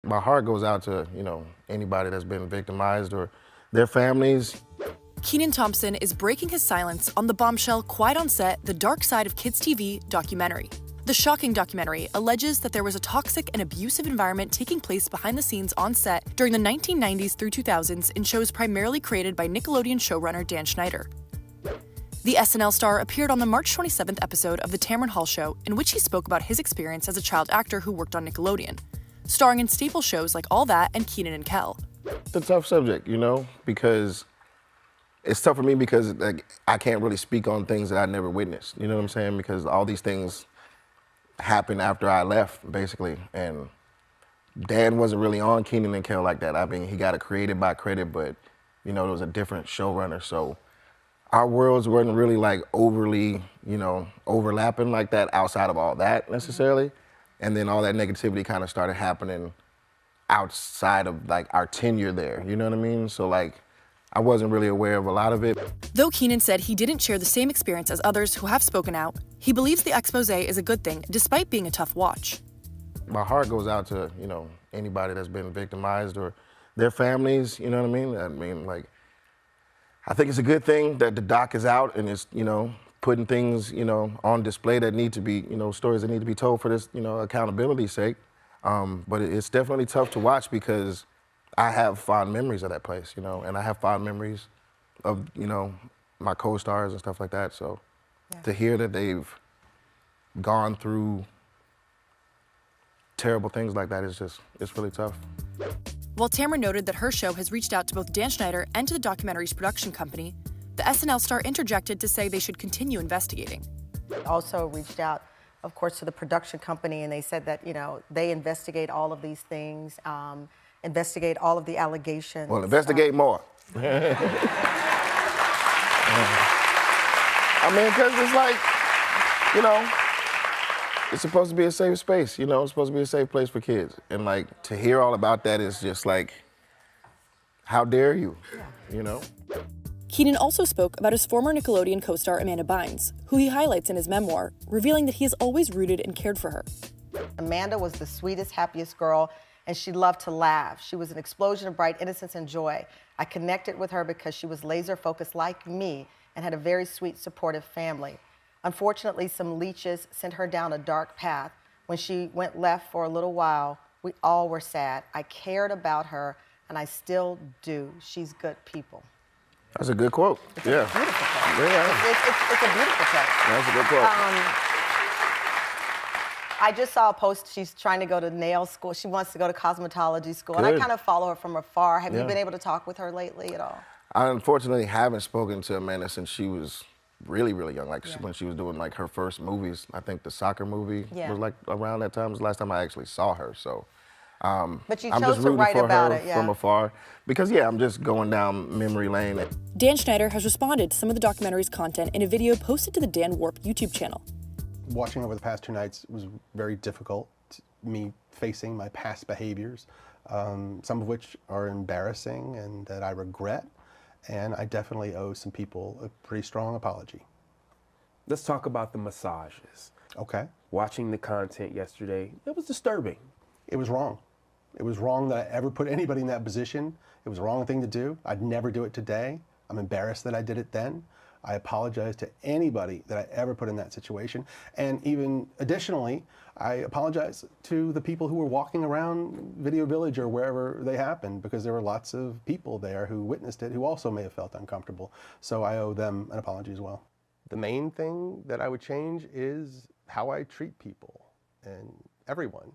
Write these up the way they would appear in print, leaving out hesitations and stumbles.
My heart goes out to, anybody that's been victimized or their families. Kenan Thompson is breaking his silence on the bombshell Quiet on Set, The Dark Side of Kids TV documentary. The shocking documentary alleges that there was a toxic and abusive environment taking place behind the scenes on set during the 1990s through 2000s in shows primarily created by Nickelodeon showrunner Dan Schneider. The SNL star appeared on the March 27th episode of the Tamron Hall Show, in which he spoke about his experience as a child actor who worked on Nickelodeon, starring in staple shows like All That and Kenan and Kel. It's a tough subject, because it's tough for me because I can't really speak on things that I never witnessed. You know what I'm saying? Because all these things happened after I left, basically. And Dan wasn't really on Kenan and Kel like that. I mean, he got it created by credit, but, it was a different showrunner. So our worlds weren't really overly, overlapping like that outside of all that necessarily. And then all that negativity kind of started happening outside of our tenure there. You know what I mean? So I wasn't really aware of a lot of it. Though Kenan said he didn't share the same experience as others who have spoken out, he believes the expose is a good thing, despite being a tough watch. My heart goes out to, anybody that's been victimized or their families, you know what I mean? I think it's a good thing that the doc is out and it's, putting things, on display that need to be, stories that need to be told for this, accountability's sake. But it's definitely tough to watch because I have fond memories of that place, and I have fond memories of, my co-stars and stuff like that. So to hear that they've gone through terrible things like that is it's really tough. While Tamron noted that her show has reached out to both Dan Schneider and to the documentary's production company, the SNL star interjected to say they should continue investigating. Also reached out, of course, to the production company, and they said that, they investigate all of these things, investigate all of the allegations. Well, investigate more. I mean, because it's it's supposed to be a safe space, it's supposed to be a safe place for kids. And to hear all about that is just how dare you, Kenan also spoke about his former Nickelodeon co-star Amanda Bynes, who he highlights in his memoir, revealing that he has always rooted and cared for her. Amanda was the sweetest, happiest girl, and she loved to laugh. She was an explosion of bright innocence and joy. I connected with her because she was laser focused like me and had a very sweet, supportive family. Unfortunately, some leeches sent her down a dark path. When she went left for a little while, we all were sad. I cared about her, and I still do. She's good people. That's a good quote. It's a beautiful quote. Yeah. It's a beautiful quote. That's a good quote. I just saw a post. She's trying to go to nail school. She wants to go to cosmetology school. Good. And I kind of follow her from afar. Have you been able to talk with her lately at all? I unfortunately haven't spoken to Amanda since she was really, really young. When she was doing her first movies. I think the soccer movie was around that time. It was the last time I actually saw her. So but you I'm chose just to rooting write for about her it, from afar. Because I'm just going down memory lane. Dan Schneider has responded to some of the documentary's content in a video posted to the Dan Warp YouTube channel. Watching over the past 2 nights was very difficult. Me facing my past behaviors, some of which are embarrassing and that I regret. And I definitely owe some people a pretty strong apology. Let's talk about the massages. Okay. Watching the content yesterday, it was disturbing. It was wrong. It was wrong that I ever put anybody in that position. It was the wrong thing to do. I'd never do it today. I'm embarrassed that I did it then. I apologize to anybody that I ever put in that situation. And even additionally, I apologize to the people who were walking around Video Village or wherever they happened, because there were lots of people there who witnessed it who also may have felt uncomfortable. So I owe them an apology as well. The main thing that I would change is how I treat people and everyone.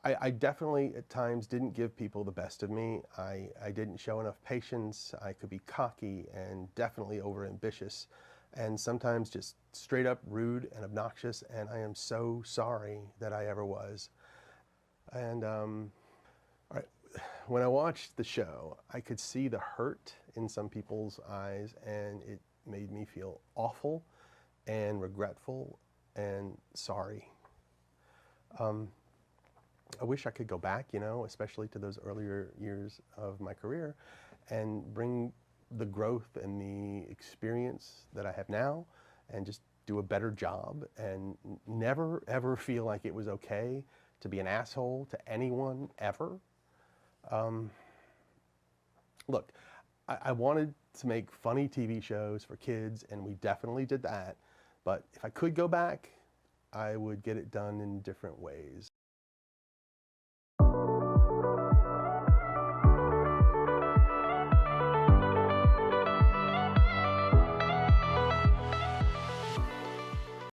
I definitely at times didn't give people the best of me. I didn't show enough patience. I could be cocky and definitely overambitious, and sometimes just straight up rude and obnoxious, and I am so sorry that I ever was. And when I watched the show, I could see the hurt in some people's eyes, and it made me feel awful and regretful and sorry. I wish I could go back, especially to those earlier years of my career, and bring the growth and the experience that I have now and just do a better job and never, ever feel like it was okay to be an asshole to anyone, ever. Look, I wanted to make funny TV shows for kids, and we definitely did that. But if I could go back, I would get it done in different ways.